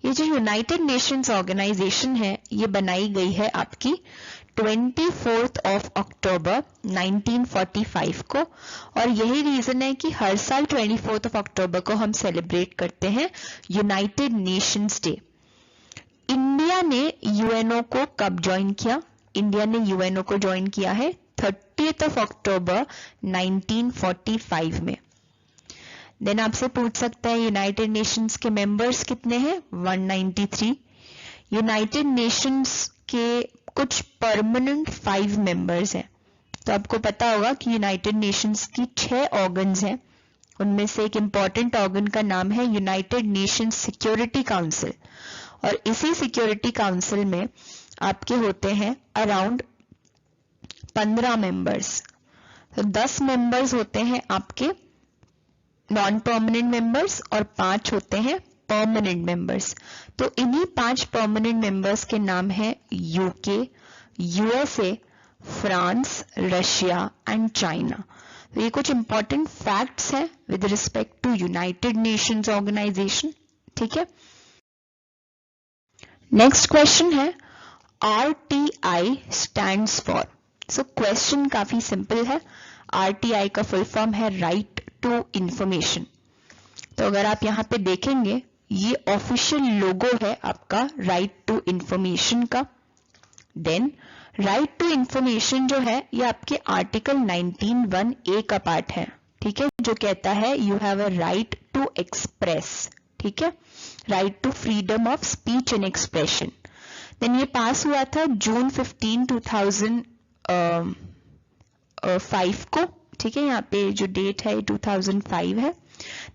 ये जो यूनाइटेड नेशंस ऑर्गेनाइजेशन है ये बनाई गई है आपकी 24 अक्टूबर 1945 को, और यही रीजन है कि हर साल 24 अक्टूबर को हम सेलिब्रेट करते हैं यूनाइटेड नेशंस डे। इंडिया ने यूएनओ को कब ज्वाइन किया? इंडिया ने यूएनओ को ज्वाइन किया है 30 अक्टूबर 1945 में। देन आपसे पूछ सकता है यूनाइटेड नेशंस के मेंबर्स कितने हैं? 193। यूनाइटेड नेशंस के कुछ परमानेंट 5 मेंबर्स हैं। तो आपको पता होगा कि यूनाइटेड नेशंस की 6 ऑर्गन्स हैं, उनमें से एक इंपॉर्टेंट ऑर्गन का नाम है यूनाइटेड नेशंस सिक्योरिटी काउंसिल, और इसी सिक्योरिटी काउंसिल में आपके होते हैं अराउंड 15 मेंबर्स। तो 10 मेंबर्स होते हैं आपके नॉन परमानेंट मेंबर्स और 5 होते हैं परमानेंट मेंबर्स। तो इन्हीं 5 परमानेंट मेंबर्स के नाम है UK, USA, France, Russia and China. तो ये कुछ इंपॉर्टेंट फैक्ट्स हैं with respect to United Nations Organisation. ठीक है, नेक्स्ट क्वेश्चन है RTI stands for. So question काफी सिंपल है। RTI का फुल फॉर्म है राइट टू इंफॉर्मेशन। तो अगर आप यहाँ पे देखेंगे, ये ऑफिशियल लोगो है आपका राइट टू इंफॉर्मेशन का। देन राइट टू इंफॉर्मेशन जो है ये आपके आर्टिकल 19(1)(a) का पार्ट है। ठीक है, जो कहता है you have a right to express. ठीक है, right to freedom of speech and expression. Then ये पास हुआ था जून 15, 2005 को। ठीक है, यहाँ पे जो डेट है 2005 है।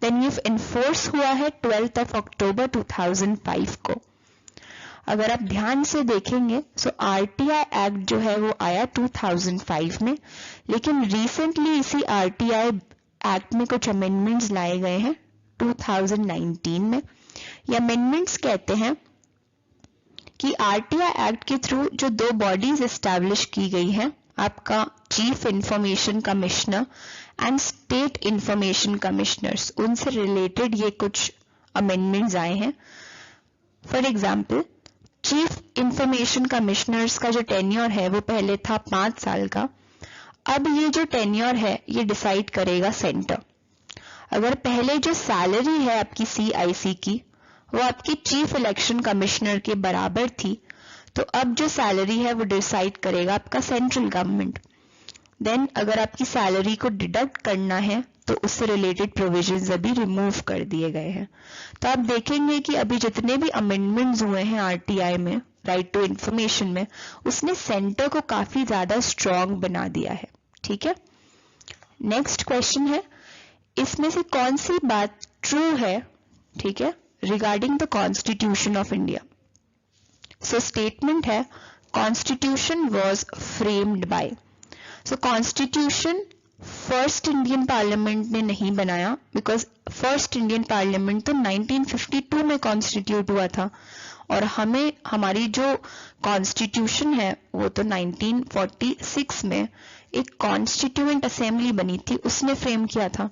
देन ये इन्फोर्स हुआ है 12 अक्टूबर 2005 को। अगर आप ध्यान से देखेंगे सो RTI एक्ट जो है वो आया 2005 में, लेकिन रिसेंटली इसी RTI एक्ट में कुछ अमेंडमेंट्स लाए गए हैं 2019 में। ये अमेंडमेंट्स कहते हैं कि RTI एक्ट के थ्रू जो 2 बॉडीज एस्टैब्लिश की गई हैं, आपका chief information commissioner and state information commissioners, उनसे रिलेटेड ये कुछ अमेंडमेंट्स आए हैं। For example, chief information commissioners का जो टेन्योर है वो पहले था 5 साल का। अब ये जो टेन्योर है ये डिसाइड करेगा सेंटर। अगर पहले जो सैलरी है आपकी CIC की वो आपकी चीफ इलेक्शन कमिश्नर के बराबर थी, तो अब जो सैलरी है वो डिसाइड करेगा आपका सेंट्रल गवर्नमेंट। देन अगर आपकी सैलरी को डिडक्ट करना है तो उससे रिलेटेड प्रोविजंस अभी रिमूव कर दिए गए हैं। तो आप देखेंगे कि अभी जितने भी अमेंडमेंट्स हुए हैं RTI में, राइट टू इंफॉर्मेशन में, उसने सेंटर को काफी ज्यादा स्ट्रॉन्ग बना दिया है। ठीक है, नेक्स्ट क्वेश्चन है, इसमें से कौन सी बात ट्रू है, ठीक है, regarding the constitution of India. So statement है constitution was framed by. So constitution first Indian parliament ने नहीं बनाया, बिकॉज फर्स्ट इंडियन पार्लियामेंट तो 1952 में कॉन्स्टिट्यूट हुआ था, और हमें हमारी जो कॉन्स्टिट्यूशन है वो तो 1946 में एक कॉन्स्टिट्यूएंट असेंबली बनी थी, उसने फ्रेम किया था।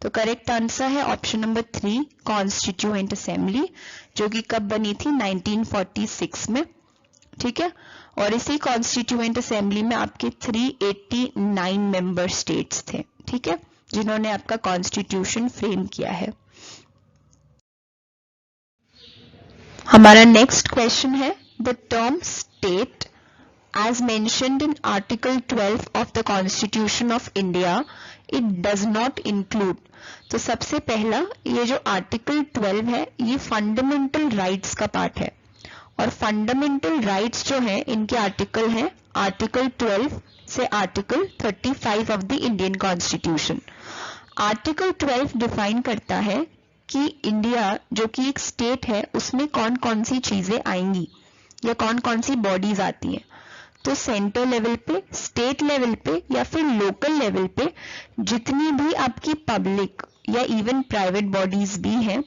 तो करेक्ट आंसर है ऑप्शन नंबर 3, कॉन्स्टिट्यूएंट असेंबली, जो कि कब बनी थी 1946 में। ठीक है, और इसी कॉन्स्टिट्यूएंट असेंबली में आपके 389 मेंबर स्टेट्स थे। ठीक है, जिन्होंने आपका कॉन्स्टिट्यूशन फ्रेम किया है। हमारा नेक्स्ट क्वेश्चन है the term state as mentioned in Article 12 of the Constitution of India, it does not include। तो सबसे पहला ये जो आर्टिकल 12 है ये फंडामेंटल राइट्स का पार्ट है, और फंडामेंटल राइट्स जो है इनके आर्टिकल है आर्टिकल 12 से article 35 of the Indian constitution. Article 12 define करता है कि इंडिया जो कि एक स्टेट है उसमें कौन कौन सी चीजें आएंगी या कौन कौन सी बॉडीज आती हैं। तो सेंटर लेवल पे, स्टेट लेवल पे या फिर लोकल लेवल पे जितनी भी आपकी पब्लिक या इवन प्राइवेट बॉडीज भी हैं,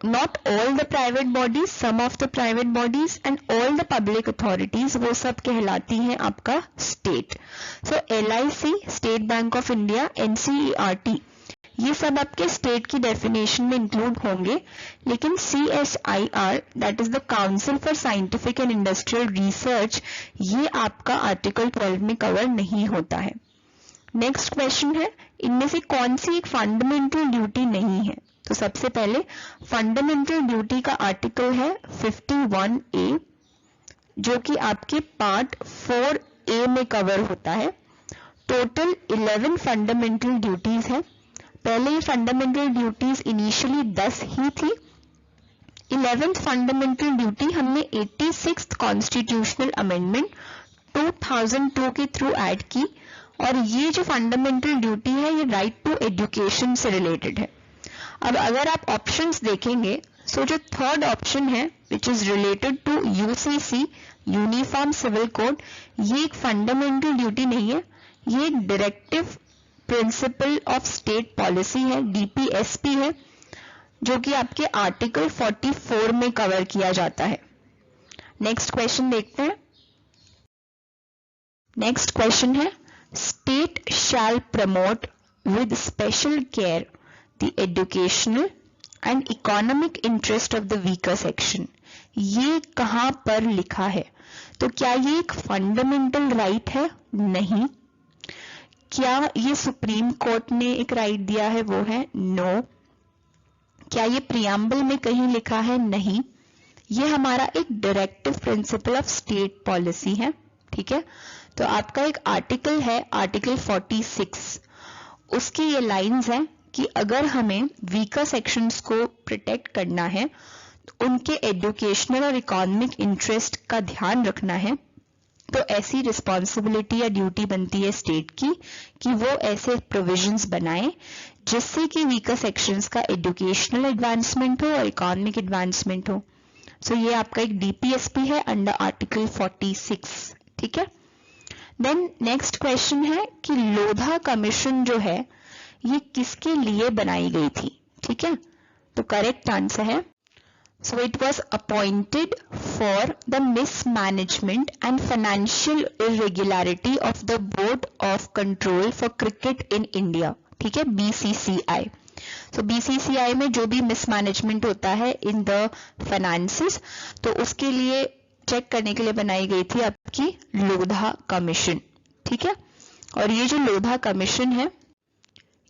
not all the private bodies, some of the private bodies and all the public authorities, वो सब कहलाती हैं आपका state. So LIC, State Bank of India, NCERT, ये सब आपके स्टेट की डेफिनेशन में इंक्लूड होंगे, लेकिन CSIR, that is the council for scientific and industrial research, ये आपका आर्टिकल 12 में कवर नहीं होता है। नेक्स्ट क्वेश्चन है, इनमें से कौन सी एक फंडामेंटल ड्यूटी नहीं है। तो सबसे पहले फंडामेंटल ड्यूटी का आर्टिकल है 51A, जो कि आपके पार्ट 4A में कवर होता है। टोटल 11 फंडामेंटल ड्यूटीज है। पहले ये फंडामेंटल ड्यूटीज इनिशियली 10 ही थी। 11th फंडामेंटल ड्यूटी हमने 86th कॉन्स्टिट्यूशनल अमेंडमेंट 2002 के थ्रू ऐड की, और ये जो फंडामेंटल ड्यूटी है ये राइट टू एजुकेशन से रिलेटेड है। अब अगर आप ऑप्शंस देखेंगे, सो जो थर्ड ऑप्शन है which is related to UCC, uniform civil code, ये एक फंडामेंटल ड्यूटी नहीं है, ये एक directive principle of state policy है, DPSP है। जो कि आपके आर्टिकल 44 में कवर किया जाता है। नेक्स्ट क्वेश्चन देखते हैं। नेक्स्ट क्वेश्चन है, state shall promote with special care the educational and economic interest of the weaker section. ये कहां पर लिखा है? तो क्या ये एक फंडामेंटल राइट है? नहीं। क्या ये सुप्रीम कोर्ट ने एक राइट दिया है? वो है नो। क्या ये प्रियम्बल में कहीं लिखा है? नहीं। ये हमारा एक directive principle of state policy है। ठीक है, तो आपका एक आर्टिकल है, आर्टिकल 46, उसकी ये लाइंस हैं कि अगर हमें वीकर सेक्शंस को प्रोटेक्ट करना है, उनके एजुकेशनल और इकोनॉमिक इंटरेस्ट का ध्यान रखना है, तो ऐसी रिस्पॉन्सिबिलिटी या ड्यूटी बनती है स्टेट की कि वो ऐसे प्रोविजंस बनाए जिससे कि वीकर सेक्शंस का एजुकेशनल एडवांसमेंट हो और इकोनॉमिक एडवांसमेंट हो। सो ये आपका एक डीपीएसपी है अंडर आर्टिकल 46। ठीक है, देन नेक्स्ट क्वेश्चन है कि लोधा कमीशन जो है ये किसके लिए बनाई गई थी? ठीक है, तो करेक्ट आंसर है, so it was appointed for the mismanagement and financial irregularity of the Board of Control for Cricket in India. ठीक है, BCCI. So BCCI में जो भी मिसमैनेजमेंट होता है इन द फाइनेंसेस, तो उसके लिए चेक करने के लिए बनाई गई थी आपकी लोधा कमीशन। ठीक है, और ये जो लोधा कमीशन है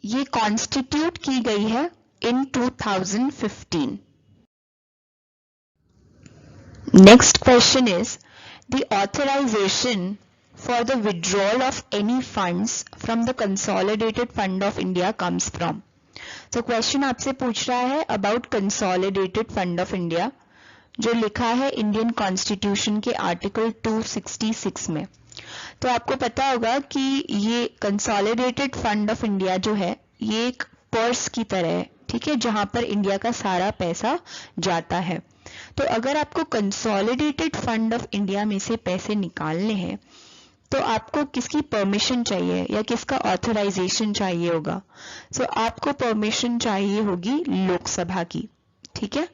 ये कॉन्स्टिट्यूट की गई है इन 2015। Next question is the authorization for the withdrawal of any funds from the Consolidated Fund of India comes from. So question आपसे पूछ रहा है about Consolidated Fund of India जो लिखा है इंडियन कॉन्स्टिट्यूशन के आर्टिकल 266 में। तो आपको पता होगा कि ये कंसोलिडेटेड फंड ऑफ इंडिया जो है ये एक पर्स की तरह है। ठीक है, जहां पर इंडिया का सारा पैसा जाता है। तो अगर आपको कंसोलिडेटेड फंड ऑफ इंडिया में से पैसे निकालने हैं तो आपको किसकी परमिशन चाहिए या किसका ऑथराइजेशन चाहिए होगा? सो आपको परमिशन चाहिए होगी लोकसभा की। ठीक है,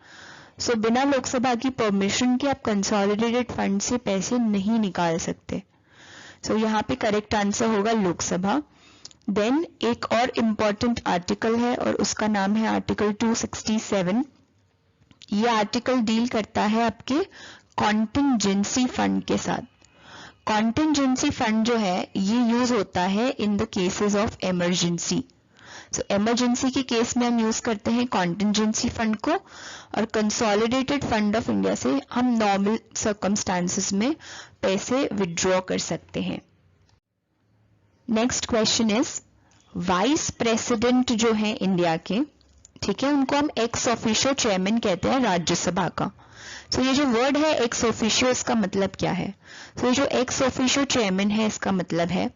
सो बिना लोकसभा की परमिशन के आप कंसोलिडेटेड फंड से पैसे नहीं निकाल सकते। सो यहाँ पे करेक्ट आंसर होगा लोकसभा। देन एक और इम्पॉर्टेंट आर्टिकल है और उसका नाम है आर्टिकल 267। ये आर्टिकल डील करता है आपके कॉन्टिंजेंसी फंड के साथ। कॉन्टिंजेंसी फंड जो है ये यूज होता है in the cases of emergency. So emergency के केस में हम यूज करते हैं कॉन्टिंजेंसी फंड को, और कंसोलिडेटेड फंड ऑफ इंडिया से हम नॉर्मल सर्कमस्टांसेस में पैसे विड्रॉ कर सकते हैं। Next question is vice president जो है इंडिया के, ठीक है, उनको हम एक्स ऑफिशियो चेयरमैन कहते हैं राज्यसभा का। सो ये जो वर्ड है एक्स ऑफिशियो, इसका मतलब क्या है? सो ये जो एक्स ऑफिशियो चेयरमैन है इसका मतलब है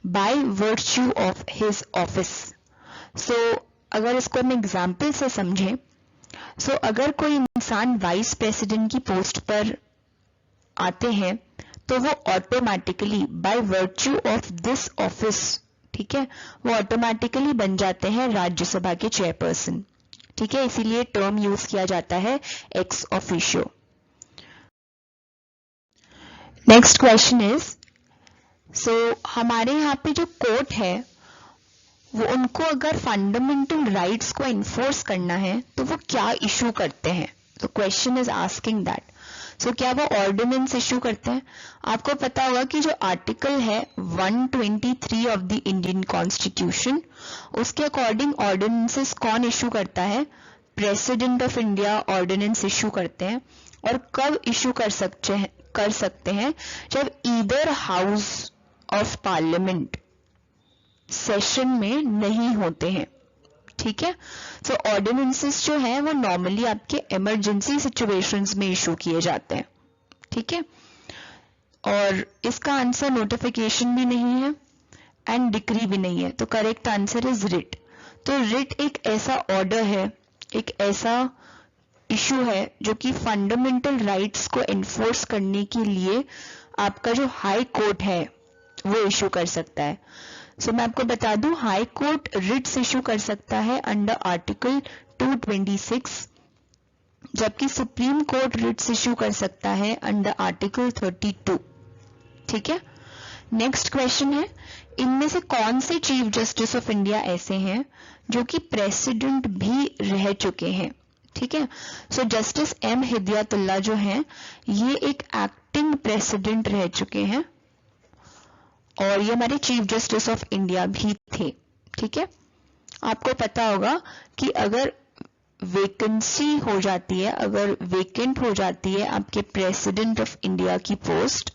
by virtue of his office. So अगर इसको हम एग्जाम्पल से समझें, सो अगर कोई इंसान वाइस प्रेसिडेंट की पोस्ट पर आते हैं तो वो automatically bye virtue of this office, ठीक है, वो ऑटोमेटिकली बन जाते हैं राज्यसभा के चेयरपर्सन। ठीक है, इसीलिए टर्म यूज किया जाता है ex officio. Next question is, so हमारे यहाँ पे जो कोर्ट है वो उनको अगर फंडामेंटल राइट्स को इन्फोर्स करना है तो वो क्या इशू करते हैं? तो क्वेश्चन इज आस्किंग दैट। सो क्या वो ऑर्डिनेंस इशू करते हैं? आपको पता होगा कि जो आर्टिकल है 123 ऑफ द इंडियन कॉन्स्टिट्यूशन, उसके अकॉर्डिंग ऑर्डिनेंसेस कौन इशू करता है? President of India ordinance issue करते हैं। और कब इशू कर सकते हैं? जब either house of parliament session में नहीं होते हैं। ठीक है, सो ऑर्डिनेंसेस जो है वो नॉर्मली आपके इमरजेंसी सिचुएशंस में इशू किए जाते हैं। ठीक है, और इसका आंसर नोटिफिकेशन भी नहीं है एंड डिक्री भी नहीं है, तो करेक्ट आंसर इज रिट। तो रिट एक ऐसा ऑर्डर है, एक ऐसा इशू है जो कि फंडामेंटल राइट्स को एनफोर्स करने के लिए आपका जो हाई कोर्ट है वो इशू कर सकता है। सो मैं आपको बता दूं, हाई कोर्ट रिट्स इशू कर सकता है अंडर आर्टिकल 226, जबकि सुप्रीम कोर्ट रिट्स इश्यू कर सकता है अंडर आर्टिकल 32। ठीक है, नेक्स्ट क्वेश्चन है, इनमें से कौन से चीफ जस्टिस ऑफ इंडिया ऐसे हैं जो कि प्रेसिडेंट भी रह चुके हैं? ठीक है, सो जस्टिस एम हिदायतुल्लाह जो हैं ये एक एक्टिंग प्रेसिडेंट रह चुके हैं और ये हमारे चीफ जस्टिस ऑफ इंडिया भी थे। ठीक है, आपको पता होगा कि अगर वैकेंसी हो जाती है, अगर वेकेंट हो जाती है आपके प्रेसिडेंट ऑफ इंडिया की पोस्ट,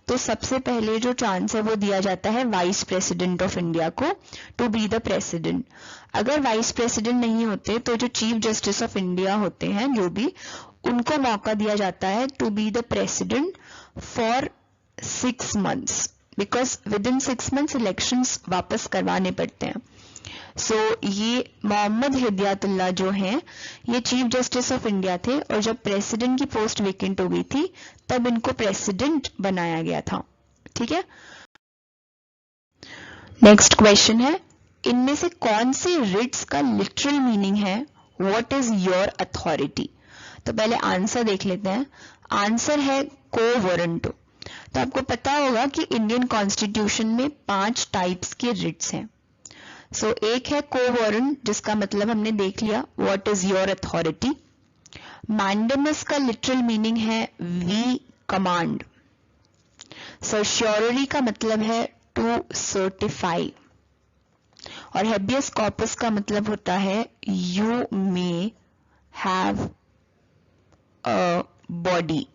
तो सबसे पहले जो चांस है वो दिया जाता है वाइस प्रेसिडेंट ऑफ इंडिया को टू बी द प्रेसिडेंट। अगर वाइस प्रेसिडेंट नहीं होते तो जो चीफ जस्टिस ऑफ इंडिया होते हैं जो भी, उनको मौका दिया जाता है to be the president for 6 months, because within 6 months elections वापस करवाने पड़ते हैं। सो ये मोहम्मद हिदायतुल्लाह जो हैं ये चीफ जस्टिस ऑफ इंडिया थे और जब प्रेसिडेंट की पोस्ट वेकेंट हो गई थी तब इनको प्रेसिडेंट बनाया गया था। ठीक है, नेक्स्ट क्वेश्चन है, इनमें से कौन से रिट्स का लिटरल मीनिंग है व्हाट इज योर अथॉरिटी? तो पहले आंसर देख लेते हैं। आंसर है को वारंटो। तो आपको पता होगा कि इंडियन कॉन्स्टिट्यूशन में 5 टाइप्स के रिट्स हैं। सो एक है को वारंट, जिसका मतलब हमने देख लिया what is your authority. Mandamus का लिटरल मीनिंग है वी कमांड। सर्श्योररी का मतलब है टू सर्टिफाई और हेबियस कॉर्पस का मतलब होता है you may have a body.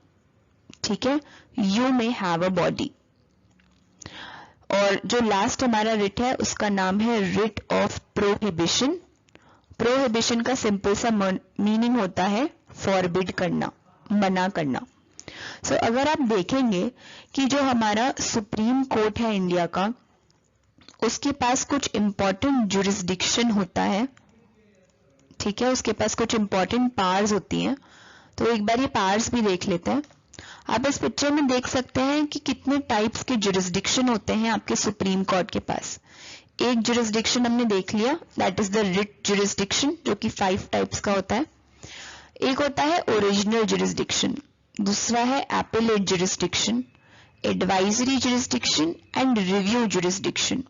ठीक है, you may have a body. और जो लास्ट हमारा रिट है उसका नाम है रिट ऑफ प्रोहिबिशन। प्रोहिबिशन का सिंपल सा मीनिंग होता है फॉरबिड करना, मना करना। सो अगर आप देखेंगे कि जो हमारा सुप्रीम कोर्ट है इंडिया का, उसके पास कुछ इंपॉर्टेंट जुरिस्डिक्शन होता है। ठीक है, उसके पास कुछ इंपॉर्टेंट पावर्स होती हैं। तो एक बार ये पावर्स भी देख लेते हैं। आप इस पिक्चर में देख सकते हैं कि कितने टाइप्स के जुरिस्डिक्शन होते हैं आपके सुप्रीम कोर्ट के पास। एक जुरिस्डिक्शन हमने देख लिया, that is the writ jurisdiction, जो कि 5 टाइप्स का होता है। एक होता है ओरिजिनल जुरिस्डिक्शन, दूसरा है appellate jurisdiction, advisory jurisdiction and review jurisdiction.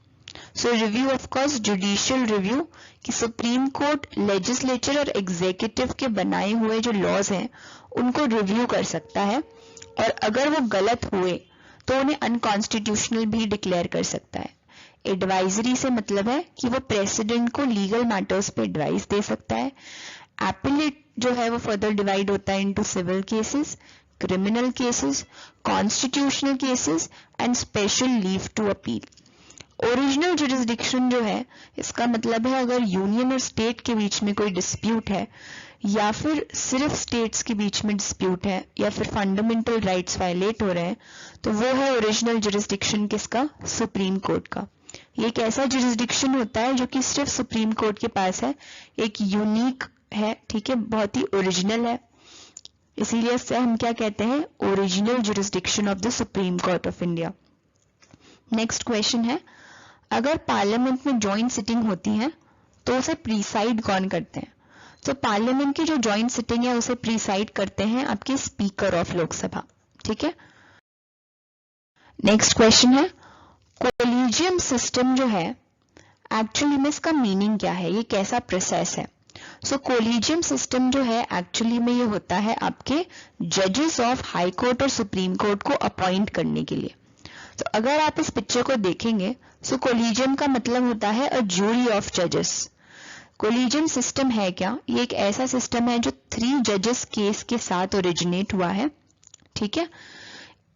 So review of course judicial review, कि सुप्रीम कोर्ट लेजिस्लेचर और एग्जीक्यूटिव के बनाए हुए जो लॉज हैं उनको रिव्यू कर सकता है और अगर वो गलत हुए तो उन्हें अनकॉन्स्टिट्यूशनल भी डिक्लेयर कर सकता है। एडवाइजरी से मतलब है कि वो प्रेसिडेंट को लीगल मैटर्स पे एडवाइस दे सकता है। एपेलेट जो है वो फर्दर डिवाइड होता है into civil cases, criminal cases, constitutional cases and special leave to appeal. Original jurisdiction जो है, इसका मतलब है अगर यूनियन और स्टेट के बीच में कोई डिस्प्यूट है या फिर सिर्फ स्टेट्स के बीच में डिस्प्यूट है या फिर फंडामेंटल राइट्स वायलेट हो रहे हैं, तो वो है ओरिजिनल जुरिस्डिक्शन किसका? सुप्रीम कोर्ट का। ये एक ऐसा जुरिस्डिक्शन होता है जो कि सिर्फ सुप्रीम कोर्ट के पास है, एक यूनिक है। ठीक है, बहुत ही ओरिजिनल है, इसीलिए इससे हम क्या कहते हैं? Original jurisdiction of the supreme court of India. Next question है, अगर पार्लियामेंट में जॉइंट सिटिंग होती है तो उसे प्रीसाइड कौन करते हैं? तो पार्लियामेंट की जो जॉइंट सिटिंग है उसे प्रीसाइड करते हैं आपके स्पीकर ऑफ लोकसभा। ठीक है, नेक्स्ट क्वेश्चन है, कोलिजियम सिस्टम जो है एक्चुअली में इसका मीनिंग क्या है, ये कैसा प्रोसेस है? सो कोलिजियम सिस्टम जो है एक्चुअली में ये होता है आपके जजेस ऑफ हाई कोर्ट और सुप्रीम कोर्ट को अपॉइंट करने के लिए। तो अगर आप इस पिक्चर को देखेंगे, सो कोलिजियम का मतलब होता है अ जूरी ऑफ जजेस। कोलिजियम सिस्टम है क्या? ये एक ऐसा सिस्टम है जो 3 जजेस केस के साथ ओरिजिनेट हुआ है। ठीक है,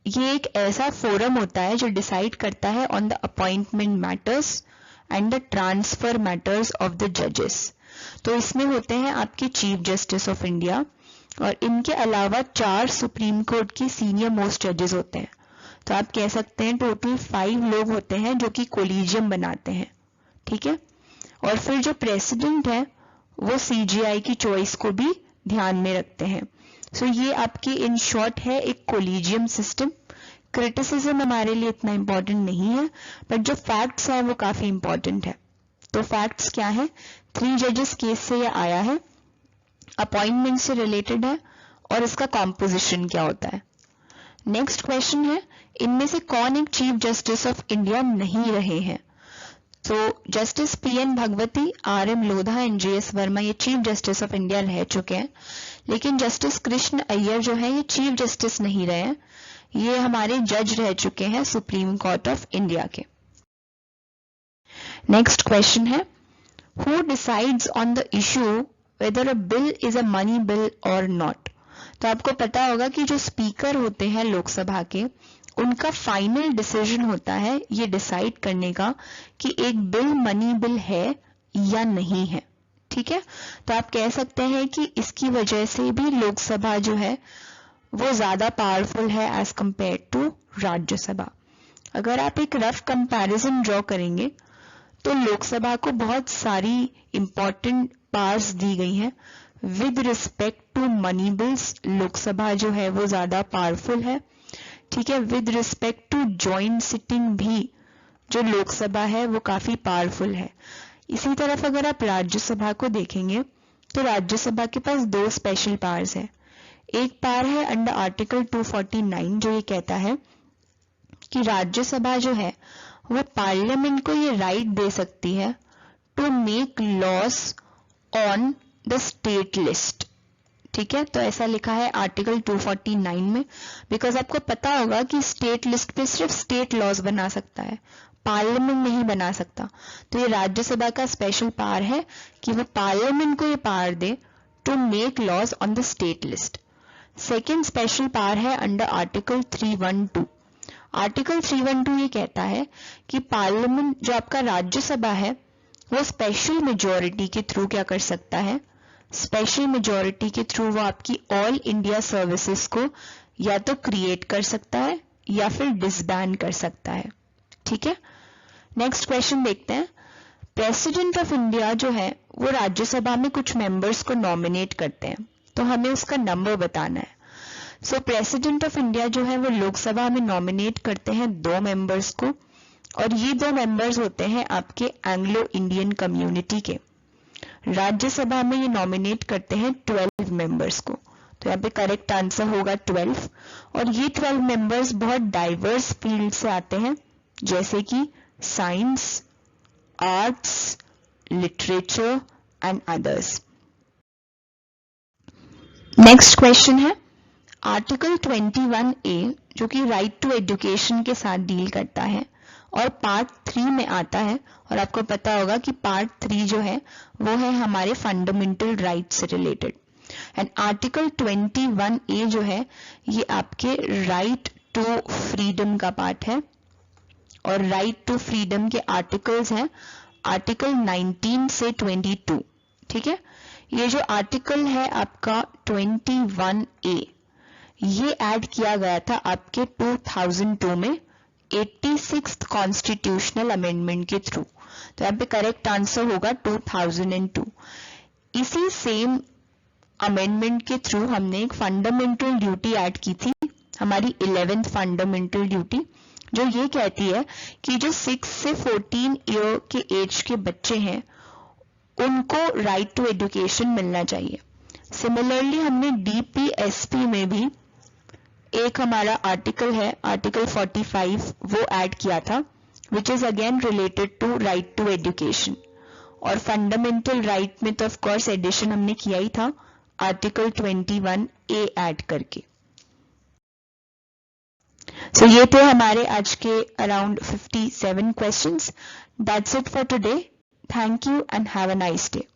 ये एक ऐसा फोरम होता है जो डिसाइड करता है on the appointment matters and the transfer matters of the जजेस। तो इसमें होते हैं आपके चीफ जस्टिस ऑफ इंडिया और इनके अलावा 4 सुप्रीम कोर्ट के सीनियर मोस्ट जजेस होते हैं। तो आप कह सकते हैं टोटल 5 लोग होते हैं जो कि कोलिजियम बनाते हैं। ठीक है, और फिर जो प्रेसिडेंट है वो सीजीआई की चॉइस को भी ध्यान में रखते हैं। सो ये आपकी इन शॉर्ट है एक कोलिजियम सिस्टम। क्रिटिसिज्म हमारे लिए इतना इंपॉर्टेंट नहीं है, बट जो फैक्ट्स हैं वो काफी इंपॉर्टेंट है। तो फैक्ट्स क्या है? 3 जजेस केस से ये आया है अपॉइंटमेंट से रिलेटेड है और इसका कॉम्पोजिशन क्या होता है। नेक्स्ट क्वेश्चन है, इनमें से कौन एक चीफ जस्टिस ऑफ इंडिया नहीं रहे हैं। तो justice PN Bhagwati, RM Lodha and JS Verma ये चीफ जस्टिस ऑफ इंडिया रह चुके हैं, लेकिन जस्टिस कृष्ण अय्यर जो है ये चीफ जस्टिस नहीं रहे हैं, ये हमारे जज रह चुके हैं सुप्रीम कोर्ट ऑफ इंडिया के। नेक्स्ट क्वेश्चन है, who decides on the issue weather a bill is a money bill और नॉट। तो आपको पता होगा कि जो स्पीकर होते हैं लोकसभा के, उनका फाइनल डिसीजन होता है ये डिसाइड करने का कि एक बिल मनी बिल है या नहीं है। ठीक है, तो आप कह सकते हैं कि इसकी वजह से भी लोकसभा जो है वो ज्यादा पावरफुल है एज कंपेयर टू राज्यसभा। अगर आप एक रफ कंपैरिजन ड्रॉ करेंगे तो लोकसभा को बहुत सारी इंपॉर्टेंट पावर्स दी गई हैं। With respect to money bills Lok Sabha जो है वो ज्यादा पावरफुल है। ठीक है, with respect to joint sitting भी जो लोकसभा है वो काफी पावरफुल है। इसी तरफ अगर आप राज्यसभा को देखेंगे तो राज्यसभा के पास दो स्पेशल पावर्स है। एक पावर है अंडर आर्टिकल 249 जो ये कहता है कि राज्यसभा जो है वो पार्लियामेंट को ये राइट दे सकती है to make laws on the state list. ठीक है, तो ऐसा लिखा है आर्टिकल 249 में, बिकॉज आपको पता होगा कि स्टेट लिस्ट पे सिर्फ स्टेट लॉज बना सकता है, पार्लियामेंट नहीं बना सकता। तो ये राज्यसभा का स्पेशल पावर है कि वो पार्लियामेंट को ये पावर दे to make laws on the state list. Second special power है अंडर आर्टिकल 312। आर्टिकल 312 ये कहता है कि पार्लियामेंट जो आपका राज्यसभा है वो स्पेशल मेजोरिटी के थ्रू क्या कर सकता है, स्पेशल मेजोरिटी के थ्रू वो आपकी ऑल इंडिया सर्विसेज को या तो क्रिएट कर सकता है या फिर डिसबैन कर सकता है। ठीक है, नेक्स्ट क्वेश्चन देखते हैं। प्रेसिडेंट ऑफ इंडिया जो है वो राज्यसभा में कुछ मेंबर्स को नॉमिनेट करते हैं, तो हमें उसका नंबर बताना है। सो प्रेसिडेंट ऑफ इंडिया जो है वो लोकसभा में नॉमिनेट करते हैं 2 मेंबर्स को, और ये 2 मेंबर्स होते हैं आपके एंग्लो इंडियन कम्युनिटी के। राज्यसभा में ये नॉमिनेट करते हैं 12 मेंबर्स को, तो यहाँ पे करेक्ट आंसर होगा 12। और ये 12 मेंबर्स बहुत डाइवर्स फील्ड से आते हैं, जैसे कि science, arts, literature and others. Next question है, आर्टिकल 21A जो कि राइट टू एजुकेशन के साथ डील करता है और पार्ट 3 में आता है, और आपको पता होगा कि पार्ट 3 जो है वो है हमारे फंडामेंटल राइट से रिलेटेड। एंड आर्टिकल 21A जो है ये आपके राइट टू फ्रीडम का पार्ट है, और राइट टू फ्रीडम के आर्टिकल्स हैं आर्टिकल 19 से 22। ठीक है, ये जो आर्टिकल है आपका 21A ये ऐड किया गया था आपके 2002 में 86th कॉन्स्टिट्यूशनल अमेंडमेंट के थ्रू, तो यहाँ पे करेक्ट आंसर होगा 2002। इसी सेम अमेंडमेंट के थ्रू हमने एक फंडामेंटल ड्यूटी ऐड की थी, हमारी 11th फंडामेंटल ड्यूटी, जो ये कहती है कि जो 6 से 14 ईयर के एज के बच्चे हैं उनको राइट टू एजुकेशन मिलना चाहिए। सिमिलरली हमने DPSP में भी एक हमारा आर्टिकल है आर्टिकल 45 वो ऐड किया था, which is again related to right to education. और फंडामेंटल राइट में तो ऑफ कोर्स एडिशन हमने किया ही था आर्टिकल 21A ऐड करके। सो ये थे हमारे आज के around 57 questions. That's it for today. Thank you and have a nice day.